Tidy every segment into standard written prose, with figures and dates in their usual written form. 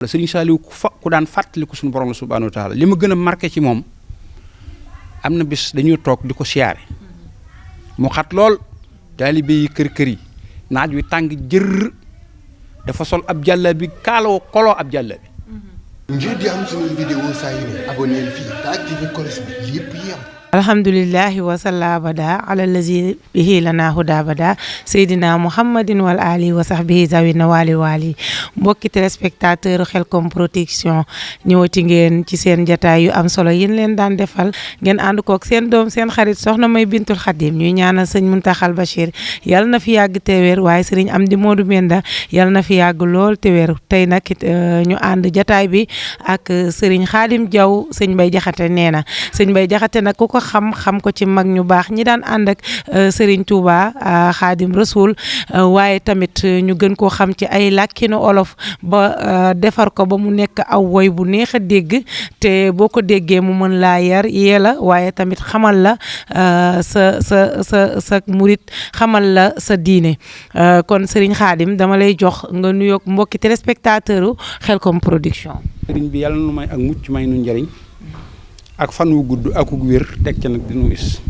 Sëriñ Saliou ku daan fàttaliku suñu borom la subhanahu wa taala li ma gën a marqué ci moom am na bis dañuy toog di ko siyaare mu xat lool taalibe yi kër yi naaj wi tàng jër dafa sol ab jàllabi kaaloo koloo ab jàllabi. ngir di am suñu vidéo saa yu ne abonné fii te activé cloche bi lépp yem. alhamdulillahi wasalla abada ala lazi bihi lana huda abada seydina mouhammadin wal ali wa sahbihi zawina wali mbokki téléspectateur Khelcom Production ñëwati ngeen ci seen jataay yu am solo yéen leen daan defal ngeen ànd kook seen doom seen xarit soxna May Bintul Khadim ñuy ñaanal sëñ Muntaxal Bachir yal na fi yàgg te wér waaye sëriñ Amdi Modou Menda yal na fi yàgg lool te wér tey nag ñu ànd jataay bi ak sëriñ Khadim Diaw sëñ Bay Jaxate nee na sëñ Bay Jaxate nag ku ko xam ko ci mag ñu baax ñi daan ànd ak Serigne Touba Khadim Rasoul waaye tamit ñu gën koo xam ci ay làkkinu olof ba defar ko ba mu nekk aw woy bu neex a dégg te boo ko déggee mu mën laa yar yee la waaye tamit xamal la sa murit xamal la sa diine kon Serigne Khadim dama lay jox nga nuyoog mbokki téléspectateur Khelcom Production. Serigne bi yàlla nu may ak mucc may nu njëriñ. ak fan wu gudd ak wu wér teg ca nag dinu wis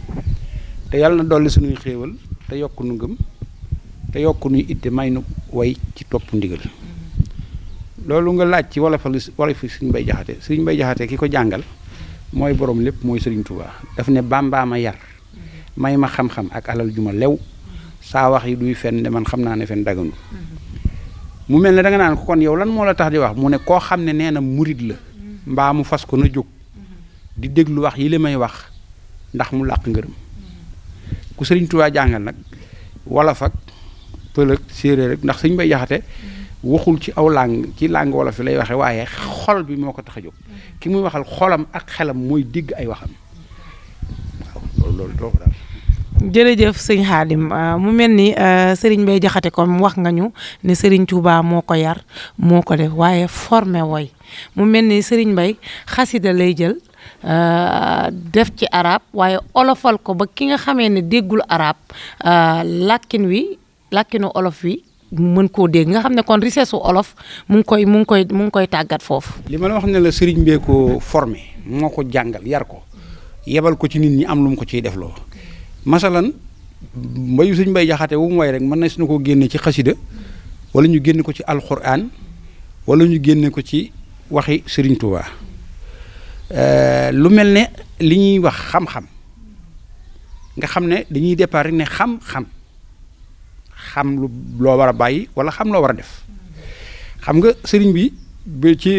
te yàlla na dolli suñuy xéewal te yokk nu ngëm te yokk nuy itte may nu way ci topp ndigal loolu nga laaj ci wala fi Sëriñ Bay Jaxate Sëriñ Bay Jaxate ki ko jàngal mooy borom lépp mooy Sëriñ Tuubaa daf ne Bàmbaa ma yar may ma xam-xam ak alal ju ma lew saa wax yi duy fen de man xam naa ne fen daganu mu mel ne da nga naan ko kon yow lan moo la tax di wax mu ne koo xam ne nee na murit la mbaa mu fas ko na jóg di déglu wax yi li may wax ndax mu làq ngërëm ku Sëriñ Tuubaa jàngal nag wolof ak pël ak séeréer rek ndax Sëriñ Bay Jaxate waxul ci aw làng ci làng wolof yi lay waxe waaye xol bi moo ko tax a jóg ki muy waxal xolam ak xelam mooy dégg ay waxam waaw loolu doo ko daal. jërëjëf sëñ Khadim mu mel ni Serigne Bay Jaxate comme wax nga ñu ne Serigne Touba moo ko yar moo ko def waaye formé woy mu mel ni Serigne Bay xasida lay jël def ci arab waaye olofal ko ba ki nga xamee ne déggul arab làkkinu olof wi mën koo dégg nga xam ne kon richesse olof mu ngi koy tàggat foofu. li ma la wax ne la Serigne bee ko formé moo ko jàngal yar ko yebal ko ci nit ñi am lu mu ko ciy def loo masalan mbayu Sëriñ Bay Jaxate wu mu way rek mën na su ko génne ci xasida wala ñu génne ko ci alxuraan wala ñu génne ko ci waxi Serigne Touba. lu mel ne li ñuy wax xam-xam nga xam ne dañuy départ rek ne xam loo war a bàyyi wala xam loo war a def xam nga sëriñ bi ci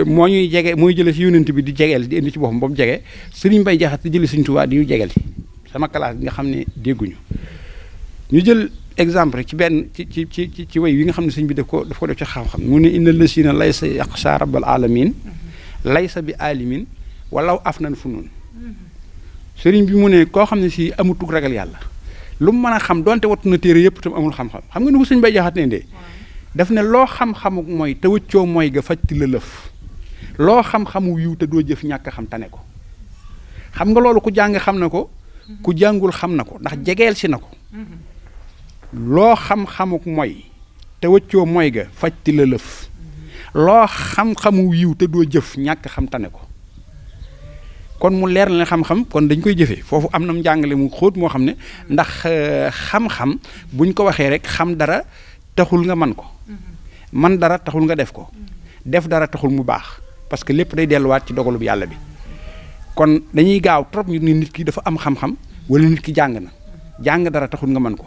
moo ñuy jege mooy jële ci yonent bi di jegeel di indi ci boppam ba mu jege Sëriñ Bay Jaxate di jële Sëriñ Tuubaa di ñu jegeel sama classe bi nga xam ne dégguñu ñu jël exemple ci benn ci way wi nga xam ne sëriñ bi daf ko def ci xam-xam mu ne inna lasina laysa yaqsha rabbal alamin laysa bi alimin walaw af nan fu noonu sëriñ bi mu ne koo xam ne si amutuk ragal yàlla lu mu mën a xam donte wattu na téere yëpp tam amul xam-xam xam nga ni ko Sëriñ Bay Jaxate ne de daf ne loo xam-xamuk mooy te wëccoo mooy ga fajti la lëf loo xam-xamu yiw te doo jëf ñàkk xam tane ko xam nga loolu ku jàng xam na ko ku jàngul xam na ko ndax jegeel si na ko loo xam-xamuk mooy te wëccoo mooy ga fajti la lëf loo xam-xamu yiw te doo jëf ñàkk xam tane ko kon mu leer na xam-xam kon dañ koy jëfee foofu am na njàngale mu xóot moo xam ne ndax xam-xam buñ ko waxee rek xam dara taxul nga man ko man dara taxul nga def ko def dara taxul mu baax parce que lépp day delluwaat ci dogalub yàlla bi kon dañuy gaaw trop ñu ni nit ki dafa am xam-xam wala nit ki jàng na jàng dara taxul nga man ko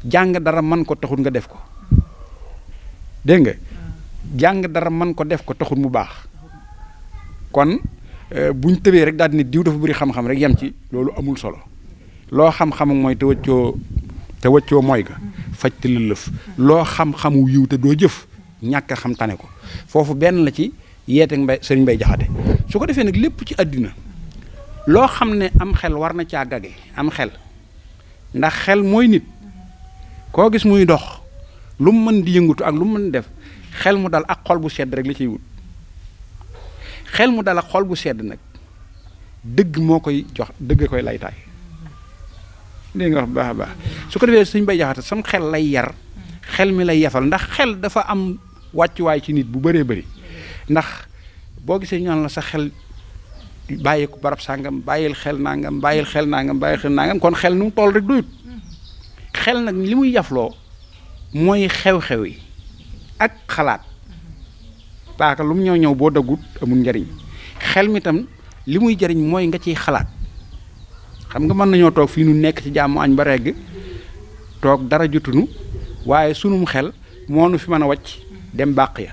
jàng dara man ko taxul nga def ko dégg nga jàng dara man ko def ko taxul mu baax kon buñ tëbee rek daal di ne diw dafa bëri xam-xam rek yem ci loolu amul solo loo xam-xam mooy te wëccoo mooy ga fajte la lëf loo xam-xamu yiw te doo jëf ñàkk a xam tane ko foofu benn la ci yeete Sëriñ Bay Jaxate su ko defee nag lépp ci àddina loo xam ne am xel war na caa gage am xel ndax xel mooy nit koo gis muy dox lu mu mën di yëngatu ak lu mu mën def xel mu dal ak xol bu sedd rek la ciy wut xel mu dal ak xol bu sedd nag dëgg moo koy jox dëgg koy laytaay dégg nga wax baax su ko defee Sëriñ Bay Jaxate sam xel lay yar xel mi lay yefal ndax xel dafa am wàccuwaay ci nit bu bëree bëri ndax boo gisee ñu naan la sa xel bàyyi ko barab sàngam bàyyil xel nangam bàyyil xel nangam bàyyil xel nangam kon xel nu mu toll rek doyut xel nag li muy yafloo mooy xew-xew yi ak xalaat paaka lu mu ñëw ñëw boo daggut amul njariñ xel mi tam li muy jariñ mooy nga ciy xalaat xam nga mën nañoo toog fii nu nekk ci jàmmu añ ba regg toog dara jotunu waaye sunum xel moo nu fi mën a wàcc dem bàq ya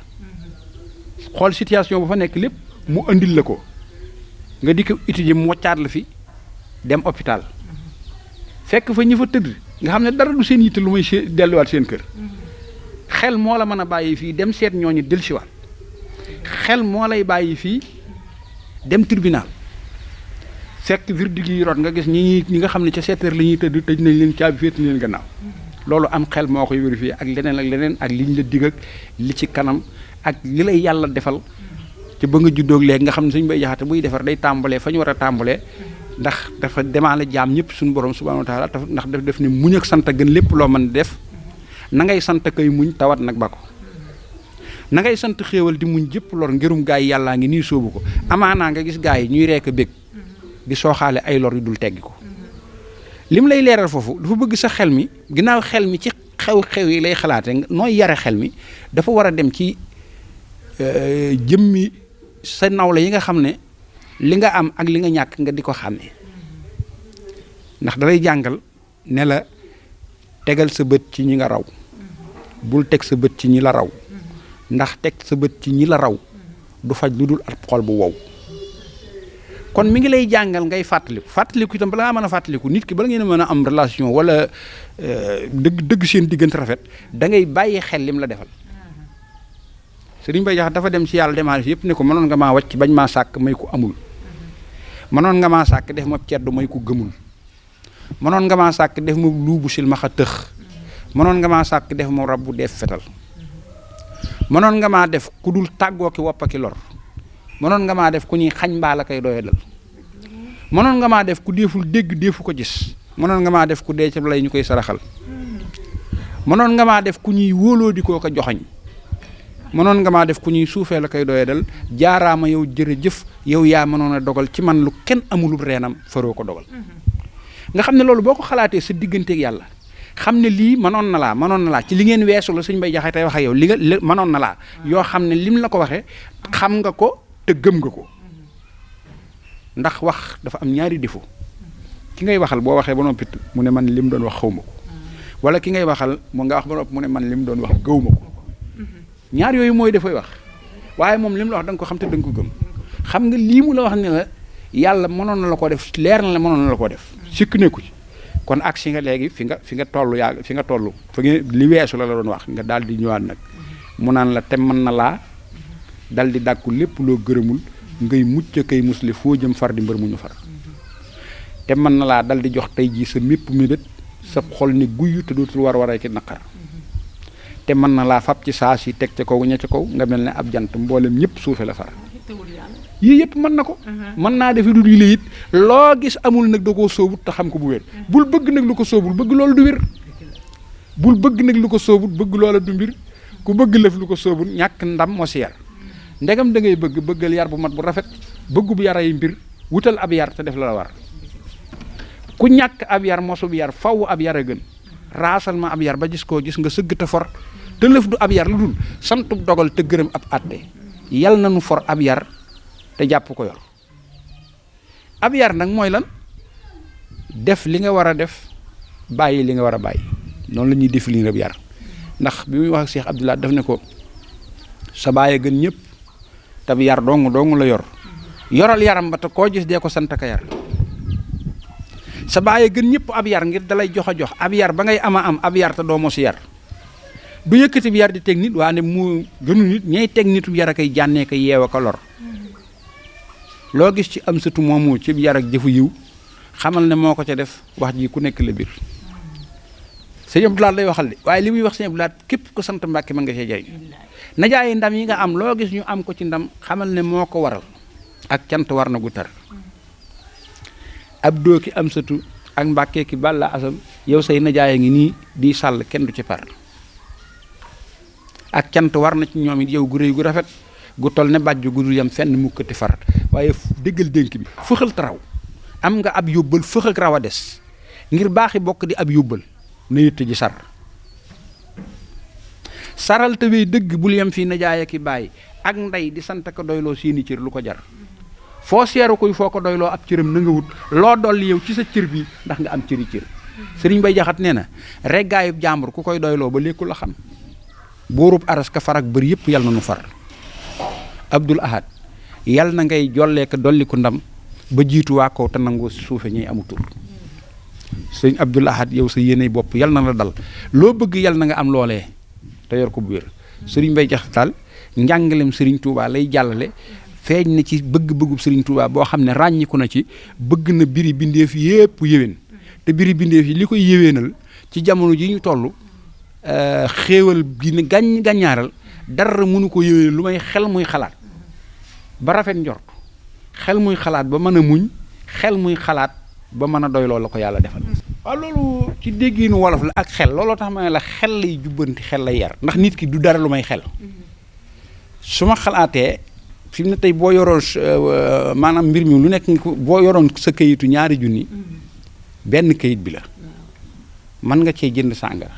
xool situation ba fa nekk lépp mu andil la ko nga di ko étudier mu waccaat la fi dem hôpital fekk fa ñi fa tëdd nga xam ne dara du seen yitte lu may delluwaat seen kër xel moo la mën a bàyyi fii dem seet ñooñu dellusiwaat xel moo lay bàyyi fii dem tribunal fekk verdict yi rot nga gis ñi nga xam ne ca 7 heures la ñuy tëdd tëj nañ leen caabi féet leen gannaaw loolu am xel moo koy vérifié ak leneen ak liñ la dig ak li ci kanam ak li lay yàlla defal ci ba nga juddoog léegi nga xam ne Sëñ Bay Jaxate buy defar day tàmbalee fa ñu war a tàmbalee ndax dafa demaale jaam ñëpp suñu borom subhanahu wa taala ndax daf def ne muñ ak sant gën lépp loo mën def na ngay sant kay muñ tawat nag ba ko na ngay sant xéewal di muñ jëpp lor ngirum gaa yi yàllaa ngi nii sóobu ko amaanaa nga gis gaa yi ñuy rekk bég di sooxaale ay lor yu dul teggi ko lim lay leeral foofu dafa bëgg sa xel mi ginnaaw xel mi ci xew-xew yi lay xalaate nooy yare xel mi dafa war a dem ci jëmmi sa nawle yi nga xam ne li nga am ak li nga ñàkk nga di ko xàmmee ndax dalay jàngal ne la tegal sa bët ci ñi nga raw bul teg sa bët ci ñi la raw ndax teg sa bët ci ñi la raw du faj lu dul ab xol bu wow kon mi ngi lay jàngal ngay fàttaliku itam bala nga mën a fàttaliku nit ki bala ngeen a mën a am relation wala dëgg seen diggante rafet da ngay bàyyi xel lim la defal Sëriñ Bay Jaxate dafa dem ci yàlla demaale yëpp ne ko mënoon nga maa wàcc bañ maa sàkk may ko amul mënoon nga maa sàkk def ma ceddu may ko gëmul mënoon nga maa sàkk def ma luubu silmaxa tëx mënoon nga maa sàkk def ma rab bu def fetal mënoon nga maa def ku dul tàggoo ki woppa ki lor mënoon nga maa def ku ñuy xañ mbaa la koy doyadal mënoon nga maa def ku deeful dégg deefu ko gis mënoon nga maa def ku dee ca lay ñu koy saraxal mënoon nga maa def ku ñuy wóoloo di koo ko joxoñ mënoon nga maa def ku ñuy suufee la koy doyadal jaaraama yow jërëjëf yow yaa mënoon a dogal ci man lu kenn amulub reenam faroo ko dogal nga xam ne loolu boo ko xalaatee sa digganteeg yàlla xam ne lii mënoon na laa ci li ngeen weesu la Sëñ Bay Jaxate wax ak yow li nga mënoon na laa yoo xam ne lim la ko waxee xam nga ko te gëm nga ko ndax wax dafa am ñaari défaut ki ngay waxal boo waxee ba noppi mu ne man lim doon wax xaw ma ko wala ki ngay waxal mu nga wax ba noppi mu ne man lim doon wax gëw ma ko ñaar yooyu mooy dafay wax waaye moom lim la wax da nga ko xam te da nga ko gëm xam nga lii mu la wax ne la yàlla mënoon na la ko def leer na la mënoon na la ko def sikk nekku ci kon ak si nga léegi fi nga toll yaa fi nga toll fa ngeen li weesu la doon wax nga daal di ñëwaat nag mu naan la te mën na laa dal di dàkku lépp loo gërëmul ngay mucc kay musli foo jëm far di mbër mu ñu far te mën na laa dal di jox tey jii sa mépp mébét sa xol ni guyu te dootul war ki naqar te mën na laa fab ci saa si teg ca kaw ña ca kaw nga mel ne ab jant mboolem ñëpp suufe la far yii yëpp mën na ko mën naa defi du li it loo gis amul nag da koo sóobut te xam ko bu wér bul bëgg nag lu ko sóobul bëgg loolu du wér bul bëgg nag lu ko sóobut bëgg loola du mbir ku bëgg lëf lu ko sóobul ñàkk ndam moo si yar ndegam da ngay bëggal yar bu mat bu rafet bëggu bu yar ay mbir wutal ab yar te def la war ku ñàkk ab yar mosu bu yar faw ab yar a gën raasal ma ab yar ba gis koo gis nga sëgg te for te lëf du ab yar lu dul santub dogal te gërëm ab àtte yal na nu for ab yar te jàpp ko yor ab yar nag mooy lan def li nga war a def bàyyi li nga war a bàyyi noonu la ñuy définir ab yar ndax bi muy wax ak Cheikh Abdoulaye daf ne ko sa bàyyi gën ñëpp tab yar dong la yoral yaram ba te koo gis dee ko sant ka yar sa bàyyi gën ñëpp ab yar ngir dalay jox a jox ab yar ba ngay am ab yar te doo mo si yar du yëkkati bi yar di teg nit waa ne mu gënu nit ñay teg nitu yar a koy jànnee ko yeew a ko lor loo gis ci am satu moomu ci yar ak jëfu yiw xamal ne moo ko ca def wax ji ku nekk la biir sëñ Abdou Lahad lay waxal de waaye li muy wax sëñ Abdou Lahad képp ko sant Mbàkke mën nga see jariñ najaayi ndam yi nga am loo gis ñu am ko ci ndam xamal ne moo ko waral ak cant war na gu tar ab doo ki am satu ak Mbàkke ki Balla Asam yow say najaay ngi nii di sàll kenn du ci par ak cant war na ci ñoom it yow gu rëy gu rafet gu toll ne bàjju gu dul yam fenn mukkati farat waaye déggal dénk bi fëxal te raw am nga ab yóbbal fëx ak raw a des ngir baaxi bokk di ab yóbbal na yëtt ji saral te wey dëgg bul yem fii na jaay ak i bàyyi ak ndey di sant ko doyloo seeni cër lu ko jar foo seeru koy foo ko doyloo ab cëram na nga wut loo dolli yow ci sa cër bi ndax nga am cëri cër sëriñ Bay Jaxate nee na reggaayub jàmbur ku koy doyloo ba lékku la xam boorub aras ka farak bëri yëpp yal na nu far Abdul Ahad yal na ngay jollee ko dolli ko ndam ba jiitu waa kaw te nangoo suufe ñuy amu tur sëñ Abdul Ahad yow sa yéeney bopp yal na la dal loo bëgg yal na nga am loolee te yor ko bu wér sëriñ Bay Jaxate daal njàngalem sëriñ Touba lay jàllale feeñ na ci bëgg-bëggub sëriñ Touba boo xam ne ràññiku na ci bëgg na biri bindeef yépp yéwén te biri bindeef yi li koy yéwénal ci jamono ji ñu toll xéewal gi ne gàññaaral dara mënu ko yéwénal lu may xel muy xalaat ba rafet njort xel muy xalaat ba mën a muñ xel muy xalaat ba mën a doy loolu la ko yàlla defal waaw loolu ci dégginu wolof la ak xel looloo tax ma ne la xel lay jubbanti xel lay yar ndax nit ki du dara lu may xel su ma xalaatee fi mu ne tey boo yoroon maanaam mbir mi lu nekk boo yoroon sa kayitu ñaari junni benn kayit bi la mën nga cee jënd sàngara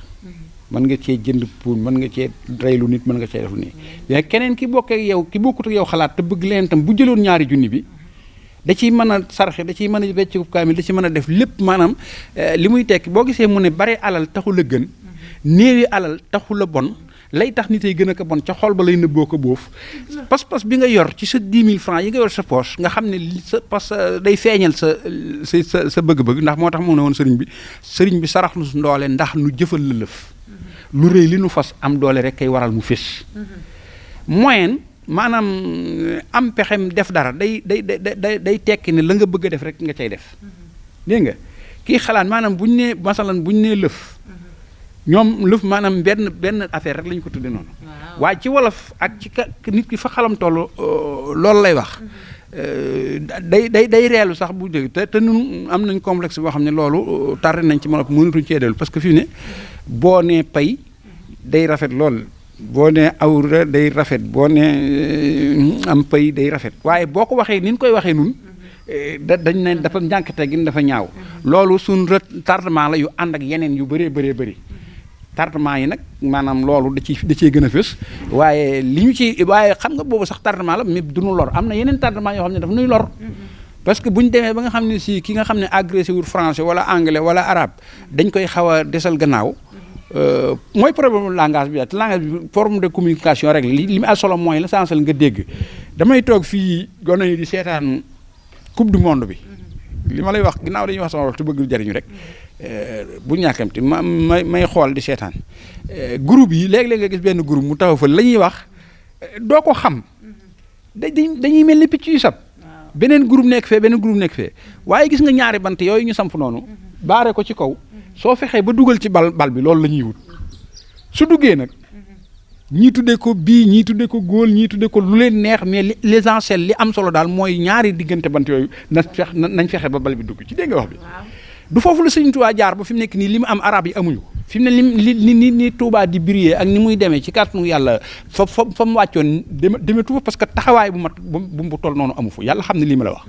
mën nga cee jënd pour mën nga cee reylu nit mën nga cee def lu nii mais keneen ki bokk ak yow ki bokkut ak yow xalaat te bëgg leen tam bu jëloon ñaari junni bi da ciy mën a sarxe da ciy mën a wecc kaamil da ci mën a def lépp maanaam li muy tekki boo gisee mu ne bare alal taxul a gën néewi alal taxul a bon lay tax nit ay gën a ko bon ca xol ba lay nëbboo ko boof pas-pas bi nga yor ci sa 10 000 francs yi nga yor sa poche nga xam ne sa parce que day feeñal sa bëgg-bëgg ndax moo tax mu ne woon sëriñ bi sarax nu ndoole ndax nu jëfal la lëf lu rëy li nu fas am doole rek kay waral mu fés moyen maanaam am pexem def dara day tekki ne la nga bëgg a def rek nga cay def dégg nga kii xalaat maanaam buñ nee masalan buñ nee lëf ñoom lëf maanaam benn affaire rek la ñu ko tudde noonu waaye ci wolof ak ci nit ki fa xalam toll loolu lay wax day reelu sax bu dégg te ñun am nañ complexe boo xam ne loolu tardé nañ ci mënatuñ cee dellu parce que fii ne boo nee pay day rafet lool boo nee awra day rafet boo nee am pay day rafet waaye boo ko waxee ni ñu koy waxee nun dañ ne dafa njànkate gi dafa ñaaw loolu suñ tardement la yu ànd ak yeneen yu bëree bëri tardement yi nag maanaam loolu da cee gën a fës waaye li ñu ci waaye xam nga boobu sax tardement la mais du ñu lor am na yeneen tardement yoo xam ne dafa nuy lor parce que bu ñu demee ba nga xam ne si ki nga xam ne agressé wul français wala anglais wala arabe dañ koy xaw a desal gannaaw mooy problème langage bi te langage bi forme de communication rek li mu solo mooy l'essentiel nga dégg damay toog fii gone yi di seetaan coupe du monde bi li ma lay wax ginnaaw dañuy wax sama wax te bëgg jariñu rek bu ñàkkamti may xool di seetaan groupe yi léeg-léeg nga gis benn groupe mu taxaw fa la ñuy wax doo ko xam dañuy mel ni picc yu sab beneen groupe nekk fee beneen groupe nekk fee waaye gis nga ñaari bant yooyu ñu samp noonu baare ko ci kaw soo fexee ba dugal ci bal bi loolu la ñuy wut su duggee nag ñii tuddee ko bii ñii tuddee ko góol ñii tuddee ko lu leen neex mais l'essentiel li am solo daal mooy ñaari diggante bant yooyu nañ fexe ba bal bi dugg ci dégg nga wax bi du foofu la Sëriñ Tuubaa jaar ba fi mu nekk nii li mu am arab yi amuñu fi mu ne ni Tuubaa di briller ak ni muy demee ci kàttanu yàlla fa mu wàccoon demetu fa parce que taxawaay bu mat bu toll noonu amu fa yàlla xam ne lii ma la wax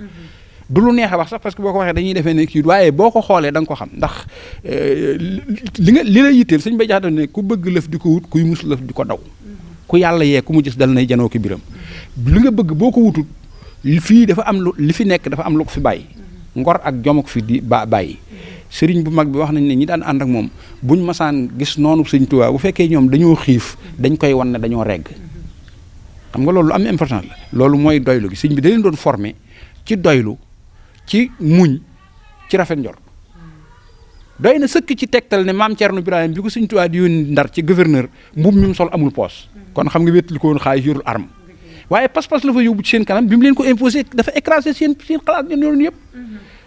du lu neex a wax sax parce que boo ko waxee dañuy defee ne kii waaye boo ko xoolee da nga ko xam ndax li la yitteel Sëriñ Bay Jaxate ne ku bëgg lëf di ko wut kuy mus lëf di ko daw ku yàlla yee ku mu gis dal nay janoo ki biram li nga bëgg boo ko wutut fii dafa am li fi nekk dafa am lu ko fi bàyyi ngor ak jom ko fi di bàyyi sëriñ bu mag bi wax nañ ne ñi daan ànd ak moom buñ masaan gis noonu Sëriñ Tuubaa bu fekkee ñoom dañoo xiif dañ koy wan ne dañoo regg xam nga loolu lu am importance la loolu mooy doylu gi sëriñ bi da leen doon formé ci doylu ci muñ ci rafet njort doy na sëkk ci tegtal ne maam Thierno Birahim bi ko Sëriñ Tuubaa di yónni Ndar ci gouverneur mbub mi mu sol amul poos kon xam nga wéttali ko woon xaalis yorul arme waaye pas-pas la fa yóbbu ci seen kanam bi mu leen ko imposé dafa écrasé seen xalaat ñoom yoonu yëpp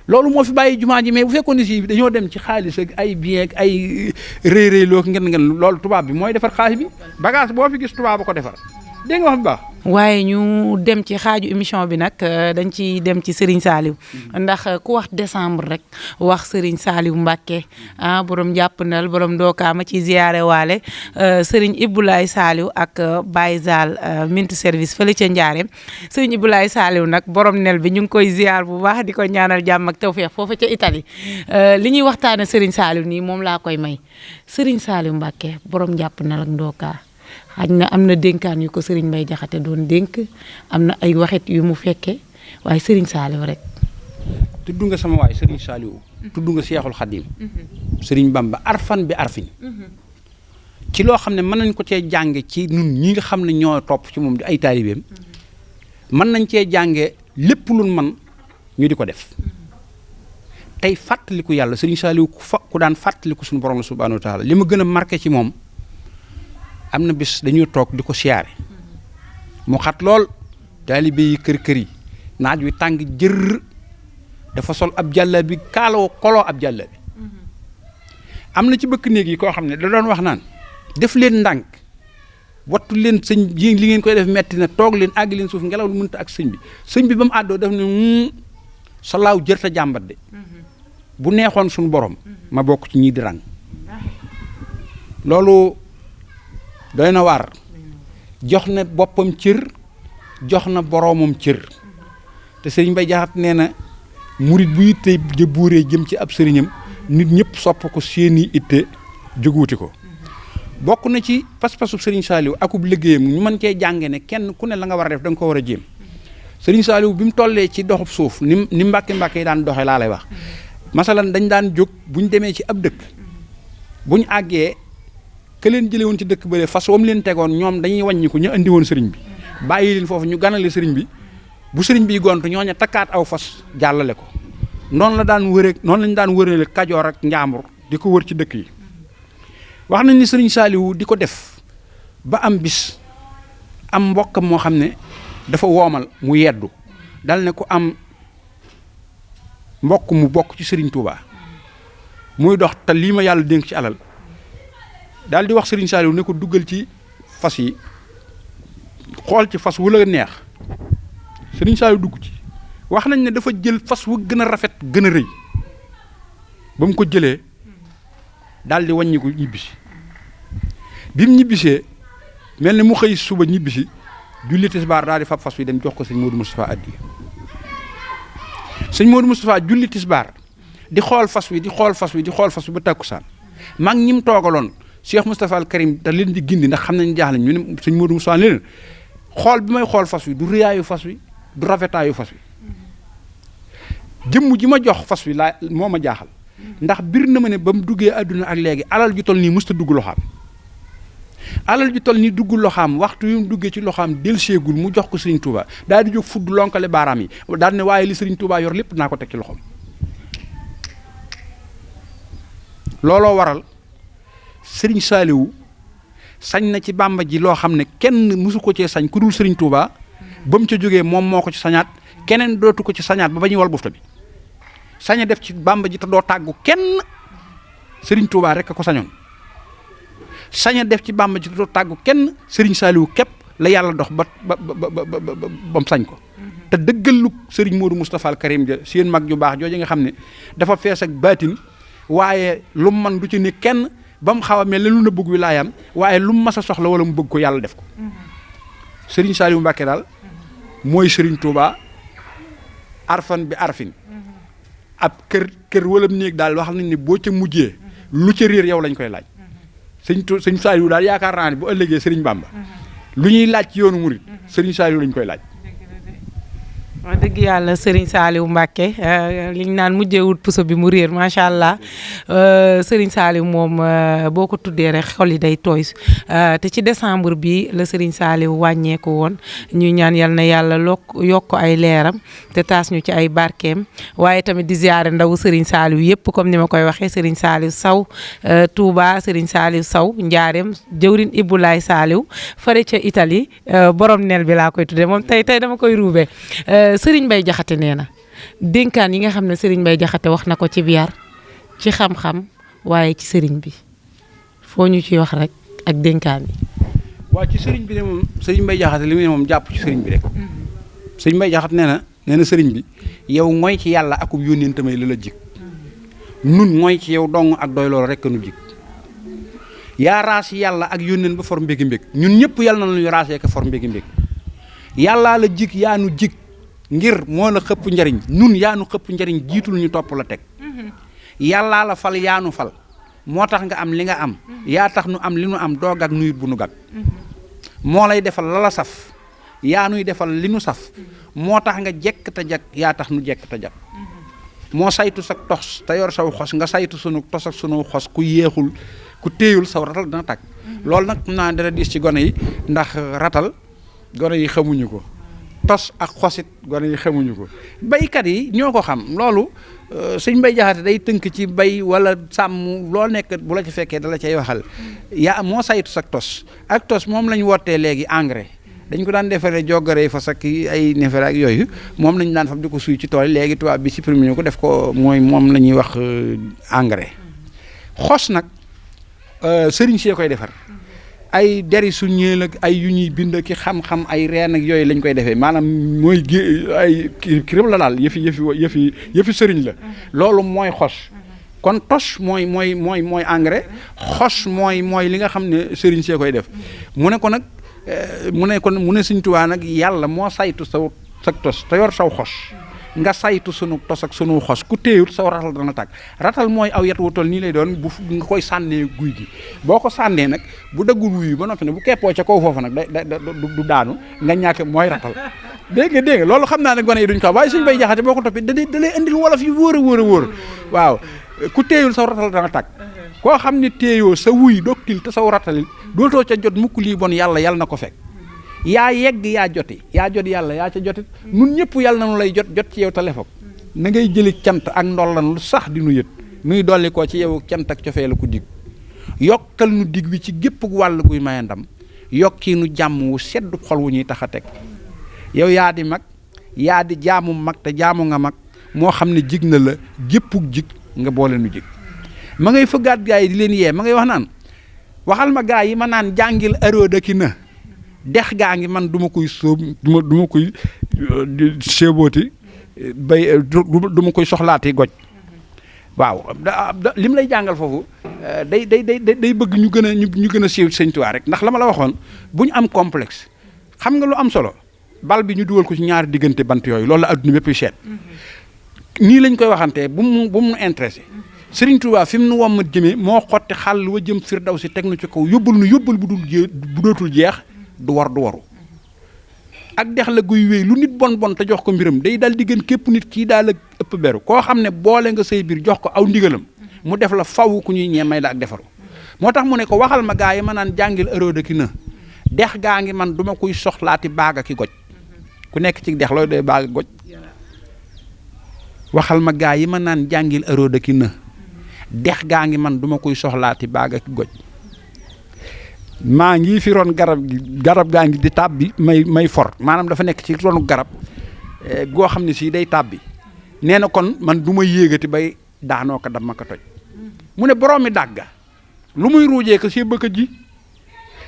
loolu moo fi bàyyi jumaa ji mais bu fekkoon ne si dañoo dem ci xaalis ak ay bien ak ay rëy loo ngeen loolu tubaab bi mooy defar xaalis bi bagage boo fi gis tubaab ba ko defar dégg nga wax bu baax. waaye ñu dem ci xaaju émission bi nag dañ ci dem ci Serigne Saliou ndax ku wax décembre rek wax Serigne Saliou Mbacké borom jàppandal borom dookaama ci ziyaare waale Serigne Ibulaay Saliou ak Baye Zal Mint service fële ca Njaareem Serigne Ibulaay Saliou nag borom nel bi ñu ngi koy ziyaar bu baax di ko ñaanal jàmm ak tawfeex foofu ca Italie li ñuy waxtaane Serigne Saliou nii moom laa koy may Serigne Saliou Mbacké borom jàppandal ak ndookaa xaj na am na dénkaan yu ko Serigne Mbaye Jaxate doon dénk am na ay waxit yu mu fekke waaye Serigne Saliou rek. tudd nga sama waay Serigne Saliou. tudd nga Seexul Xadim. Serigne Bamba arfan bi arfin. ci loo xam ne mën nañ ko cee jànge ci ñun ñi nga xam ne ñoo topp ci moom di ay taalibeem mën nañ cee jànge lépp lu man ñu di ko def. tey fàttaliku yàlla Serigne Saliou ku daan fàttaliku suñu borom la subhanahu wa taala li ma gën a marqué ci moom. am na bis dañuy toog di ko siyaare mu xat lool taalibe yi kër yi naaj wi tàng jër dafa sol ab jàlla bi kaaloo koloo ab jàlla bi am na ci bëkk néeg yi koo xam ne da doon wax naan def leen ndànk wattu leen sëñ yi li ngeen koy def metti na toog leen àgg leen suuf ngelaw lu mënta ak sëñ bi ba mu àddoo def ne sa laaw jërta jàmbat de bu neexoon suñu borom ma bokk ci ñii di rang loolu doy na waar jox na boppam cër jox na boroomam cër te Serigne Mbaye Jaxate nee na murit bu yitte buuree jëm ci ab sëriñam nit ñëpp sopp ko seeni itte jóguuti ko bokk na ci pas-pasu Serigne Saliou akub liggéeyam ñu mën cee jànge ne kenn ku ne la nga war a def da nga ko war a jéem Serigne Saliou bi mu tollee ci doxub suuf ni mbàkke yi daan doxe laa lay wax masalan dañ daan jóg bu ñu demee ci ab dëkk bu ñu àggee ke leen jëlee woon ci dëkk bële fas wam leen tegoon ñoom dañuy wàññi ko ñu andi woon sëriñ bi bàyyi leen foofu ñu ganale sëriñ bi bu sëriñ bi gontu ñooña takkaat aw fas jàllale ko noonu lañ daan wërale Kajoor ak Njaambur di ko wër ci dëkk yi wax nañ ni Serigne Saliou di ko def ba am bis am mbokkam moo xam ne dafa woomal mu yeddu dal ne ko am mbokk mu bokk ci Serigne Touba muy dox te lii ma yàlla dénk ci alal daal di wax Serigne Saliou ne ko duggal ci fas yi xool ci fas wu la neex Serigne Saliou dugg ci wax nañ ne dafa jël fas wu gën a rafet gën a rëy ba mu ko jëlee daal di wàññi ko ñibbisi bi mu ñibbisee mel ni mu xëy suba ñibbisi julli tisbaar daal di fab fas wi dem jox ko sëñ Modou Moustapha addiya sëñ Modou Moustapha julli tisbaar di xool fas wi ba tàkkusaan mag ñi mu toogaloon Cheikh Moustapha al Karim da leen di gindi ndax xam nañ jaaxle ñu ne sëñ Modou Moustapha leen xool bi may xool fas wi du rëyaayu fas wi du rafetaayu fas wi jëmm ji ma jox fas wi laa moo ma jaaxal ndax bir na ma ne ba mu duggee àdduna ak léegi alal ju toll nii musta dugg loxaam alal ju toll nii dugg loxaam waxtu yu mu duggee ci loxaam delseegul mu jox ko Serigne Touba daal di jóg fudd lonkale baaraam yi daal ne waaye li Serigne Touba yor lépp naa ko teg ci loxoom looloo waral Serigne Saliou sañ na ci Bàmba ji loo xam ne kenn mësu ko cee sañ ku dul Serigne Touba ba mu ca jógee moom moo ko ci sañaat keneen dootu ko ci sañaat ba ñuy wal bufta bi sañ a def ci Bàmba ji te doo tàggu kenn Serigne Touba rek a ko sañoon sañ a def ci Bàmba ji te doo tàggu kenn Serigne Saliou képp la yàlla dox ba mu sañ ko te dëggalu Serigne Modou Moustapha al Karim ja seen mag ju baax jooju nga xam ne dafa fees ak baatin waaye lu mu man du ci ne kenn ba mu xaw a mel ne lu na bëgg wilaayam waaye lu mu mas a soxla wala mu bëgg ko yàlla def ko Serigne Saliou Mbacké daal mooy Serigne Touba arfan bi arfin ab kër wala néeg daal wax nañ ne boo ca mujjee lu ca réer yow lañ koy laaj sëñ Saliou daal yaakaar naa ne bu ëllëgee Serigne Bamba lu ñuy laaj ci yoonu murit Serigne Saliou lañ koy laaj. wax dëgg yàlla Serigne Saliou Mbacké liñ naan mujjeewut puso bi mu réer macha allah Serigne Saliou moom boo ko tuddee rek xol yi day tooy te ci décembre bi la Serigne Saliou wàññeeku woon ñuy ñaan yal na yàlla yokk ay leeram te taas ñu ci ay barkeem waaye tamit di ziare ndawu Serigne Saliou yëpp comme ni ma koy waxee Serigne Saliou Saw Touba Serigne Saliou Saw Njaareem jëwrin Ibulaay Saliou fare ca Italie borom nel bi laa koy tuddee moom tey dama koy ruube Serigne Mbaye Jaxate nee na dénkaan yi nga xam ne Serigne Mbaye Jaxate wax na ko ci biir ci xam-xam waaye ci Serigne bi foo ñu ci wax rek ak dénkaan yi. waaw ci sëriñ bi ne moom sëriñ Mbay Jaxate li mu ne moom jàpp ci sëriñ bi rek sëriñ Mbay Jaxate nee na sëriñ bi yow mooy ci yàlla akub yónneen tamay la jik nun mooy ci yow dong ak doy loolu rek nu jik yaa raas yàlla ak yónneen ba for mbégi mbég ñun ñëpp yàlla na ñu raasee ko for mbégi mbég yàllaa la jik yaa nu jik ngir moo la xëpp njariñ nun yaa nu xëpp njariñ jiitul ñu topp la teg yàllaa la fal yaa nu fal moo tax nga am li nga am yaa tax nu am li nu am doog ak nuyut bu nu gag moo lay defal la la saf yaa nuy defal li nu saf moo tax nga jekk te jag yaa tax nu jekk te jag moo saytu sa tos te yor saw xos nga saytu sunu tos ak sunu xos ku yéexul ku téeyul saw ratal dana tàgg loolu nag naa dara diis ci gone yi ndax ratal gone yi xamuñu ko tos ak xosit gone yi xamuñu ko baykat yi ñoo ko xam loolu sëñ Mbay Jaxate day tënk ci bay wala sàmm loo nekk bu la ci fekkee dala cay waxal yaa moo saytu sa tos ak tos moom lañ wootee léegi engrais dañ ko daan defaree joggaree fa sakk ay neefere ak yooyu moom lañu daan fam di ko suy ci tool léegi tubaab bi supprimé ñu ko def ko mooy moom la ñuy wax engrais xos nag sëriñ see koy defar ay deri su ñeel ak ay yu ñuy bind ki xam-xam ay reen ak yooyu lañ koy defee maanaam mooy ay kirib la daal yëfi sëriñ la loolu mooy xos kon tos mooy engrais xos mooy li nga xam ne sëriñ see koy def mu ne ko nag mu ne Sëriñ Tuubaa nag yàlla moo saytu sa tos te yor saw xos nga saytu sunu tos ak sunu xos ku téyut saw ratal dana tàgg ratal mooy aw yat wu toll nii lay doon bu nga koy sànnee guy gi boo ko sànnee nag bu daggul wuyu ba noppi ne bu keppoo ca kaw foofu nag du daanu nga ñàkk mooy ratal dégg nga loolu xam naa ne gone yi duñ ko waaye Sëriñ Mbay Jaxate boo ko toppee da lay indil wolof yi wóor a waaw ku téyul saw ratal dana tàgg koo xam ne téeyoo sa wuy doktil te saw ratalil dootoo ca jot mukk lii bon yàlla na ko fekk yaa yegg yaa jot yàlla yaa ca jotit nun ñëpp yàlla na nu lay jot ci yow téléphone na ngay jëli cant ak ndollan lu sax di nu yët nuy dolli ko ci yow cant ak cofee la ko dig yokkal nu dig wi ci gépp wàll guy maye ndam yokki nu jàmm wu sedd xol wu ñuy tax a teg yow yaa di mag yaa di jaamu mag te jaamu nga mag moo xam ne jig na la géppug jig nga boole nu jig ma ngay fëggaat gaa yi di leen yee ma ngay wax naan waxal ma gaa yi ma naan jàngil aroda ki na dex gaa ngi man du ma koy sóob du ma koy séebooti bay du ma koy soxlaati goj waaw li mu lay jàngal foofu day bëgg ñu gën a siiw Sëñ Tuubaa rek ndax la ma la waxoon bu ñu am complexe xam nga lu am solo bal bi ñu dugal ko ci ñaari diggante bant yooyu loolu la adduna bépp seet nii lañ koy waxantee bu mu intéressé Sëriñ Tuubaa fi mu nu wommat jëmee moo xotti xàll wa jëm Firdawsi teg nu ci kaw yóbbal bu dootul jeex du waru ak dex la guy wéy lu nit bon te jox ko mbiram day dal di gën képp nit kii daal la ëpp beru koo xam ne boole nga say biir jox ko aw ndigalam mu def la faw ku ñuy ñee may la ak defaru moo tax mu ne ko waxal ma gaa yi ma naan jàngil ërooda ki na dex gaa ngi man du ma kuy soxlaati baaga ki goj ku nekk ci dex looy doy baaga goj waxal ma gaa yi ma naan jàngil ërooda ki na dex gaa ngi man du ma kuy soxlaati baaga ki goj maa ngi fi ron garab gaa ngi di tàbbi may for maanaam dafa nekk ci ronu garab goo xam ne si day tàbbi nee na kon man du ma yéegati bay daanoo ko dama ko toj mu ne borom mi dàgga lu muy ruujee ko see bëkk ji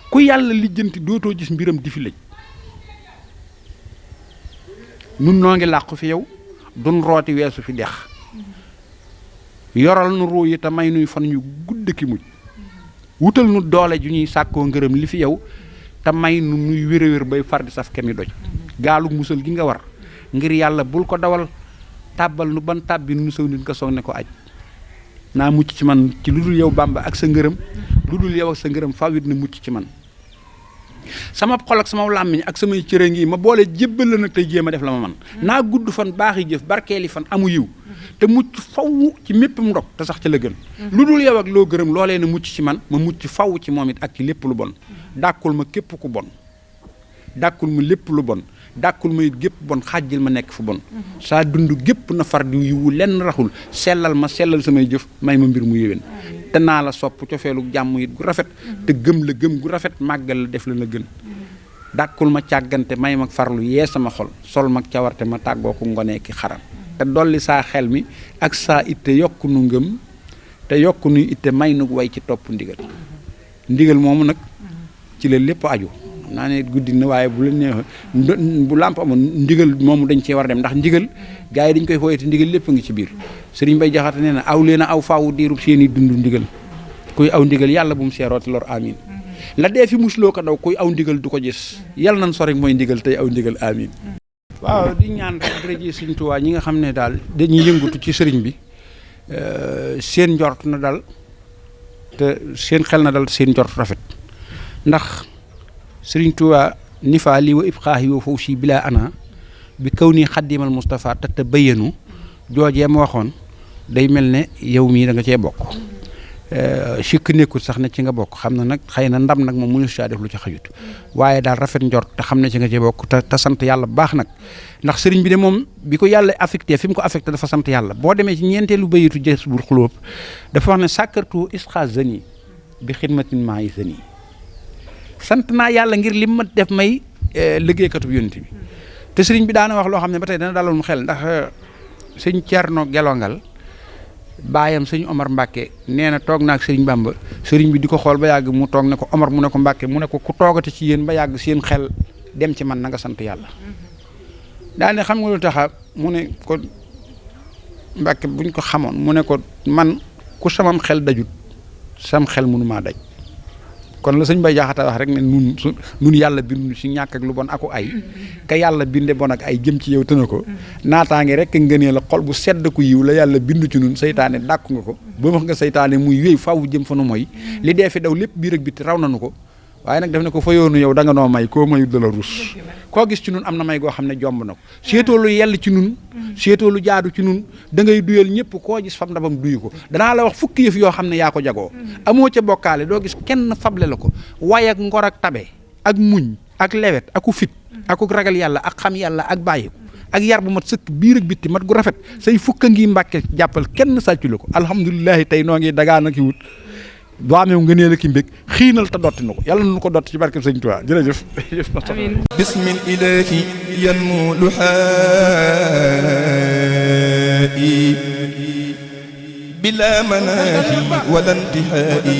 ku yàlla lijjanti dootoo gis mbiram di fi lëj nun noo ngi làqu fi yow dun rooti weesu fi dex yoral nu ruu yi te may nuy fan ñu gudd ki mujj wutal nu doole ju ñuy sàkkoo ngërëm li fi yow te may nu nuy wér bay far di saf kemi doj gaalu musal gi nga war ngir yàlla bul ko dawal tàbbal nu ban tàbbi nu saw nit ko soog ne ko aj naa mucc ci man ci lu dul yow Bàmba ak sa ngërëm lu dul yow ak sa ngërëm fawit na mucc ci man sama xol ak sama làmmiñ ak samay cëre ngi ma boole jébbal la nag tey jéem a def la ma man naa gudd fan baaxi jëf barkeeli fan amu yiw te mucc faw ci méppam ndog te sax ca la gën lu dul yow ak loo gërëm loolee na mucc ci man ma mucc faw ci moom it ak ci lépp lu bon dàkkul ma képp ku bon dàkkul ma lépp lu bon dàkkul ma it gépp bon xàjjil ma nekk fu bon saa dund gépp na far di yiwu lenn raxul sellal ma sellal samay jëf may ma mbir mu yéwén te naa la sopp cofeelu jàmm it gu rafet te gëm la gëm gu rafet màggal la def la la gën dàkkul ma càggante may ma farlu yee sama xol sol ma cawarte ma tàggoo ko ngonee ki xaram te dolli saa xel mi ak saa itte yokku nu ngëm te yokku nu itte may nu way ci topp ndigal moomu nag ci la lépp aju xam naa ne guddi na waaye bu la neexee bu làmp amoon ndigal moomu dañ cee war a dem ndax ndigal gars yi dañ koy fooyee te ndigal lépp ngi ci biir Serigne Bay Jaxate nee na aw leen a aw faawu diirub seeni dund ndigal kuy aw ndigal yàlla bu mu seerooti lor amin la dee fi musloo ko daw kuy aw ndigal du ko gis yàlla nañ sori mooy ndigal tey aw ndigal amin waaw di ñaan rek dërëji Sëriñ Tuubaa ñi nga xam ne daal dañuy yëngatu ci sëriñ bi seen njort na dal te seen xel na dal seen njort rafet ndax Sëriñ Tuubaa nifaa lii wa ibxaahi wa fawsi bila ana bi kaw nii xaddimal Moustapha te bayyanu joojee ma waxoon day mel ne yow mii da nga cee bokk sikk nekkul sax ne ci nga bokk xam na nag xëy na ndam nag moom mënu si def lu ci xajut waaye daal rafet njort te xam ne ci nga cee bokk te sant yàlla bu baax nag ndax sëriñ bi de moom bi ko yàlla affecté fi mu ko affecté dafa sant yàlla boo demee ci ñeenteelu bayitu jës bur xulóob dafa wax ne sàkkartu isxa zani bi xidmatin maa yi zani sant naa yàlla ngir lim ma def may liggéeykatub yonent bi te sëriñ bi daana wax loo xam ne ba tey dana dalal mu xel ndax sëñ Cerno Gelongal baayam sëñ Omar Mbàkke nee na toog naag sëriñ Bamba sëriñ bi di ko xool ba yàgg mu toog ne ko Omar mu ne ko Mbàkke mu ne ko ku toogati ci yéen ba yàgg seen xel dem ci man na nga sant yàlla daane xam nga lu taxa mu ne ko Mbàkke buñ ko xamoon mu ne ko man ku samam xel dajut sam xel mënu maa daj kon la sëñ Bay Jaxate wax rek ne nun yàlla bindu si ñàkk ak lu bon aku ay ka yàlla binde bon ak ay jëm ci yow tëna ko naataange rek ngënee la xol bu sedd ku yiw la yàlla bindu ci nun seytaane dàkku nga ko ba wax nga seytaane muy wéy faw jëm fa nu mooy li dee fi daw lépp biir ak biti raw nanu ko waaye nag def ne ko fa yoonu yow da nga noo may koo mayu dala rus koo gis ci nun am na may goo xam ne jomb na ko seetoo lu yell ci nun seetoo lu jaadu ci nun da ngay duyal ñëpp koo gis fab ndabam duyu ko danaa la wax fukki yëf yoo xam ne yaa ko jagoo amoo ca bokkaale doo gis kenn fable la ko waaye ak ngor ak tabe ak muñ ak lewet aku fit aku ragal yàlla ak xam yàlla ak bàyyi ko ak yar bu mat sëkk biir ak bitti mat gu rafet say fukka ngi Mbàkke jàppal kenn sàccu la ko alhamdulilahi tey noo ngi dagaan ak wut boo amee nga nee la ki mbég xiinal te dotti na ko yàlla nañu ko dotti ci barke Sëñ Tuubaa jërëjëf. amiin bismil ilaahi yanmu luhaa'i bila manaahi wala intihaa'i.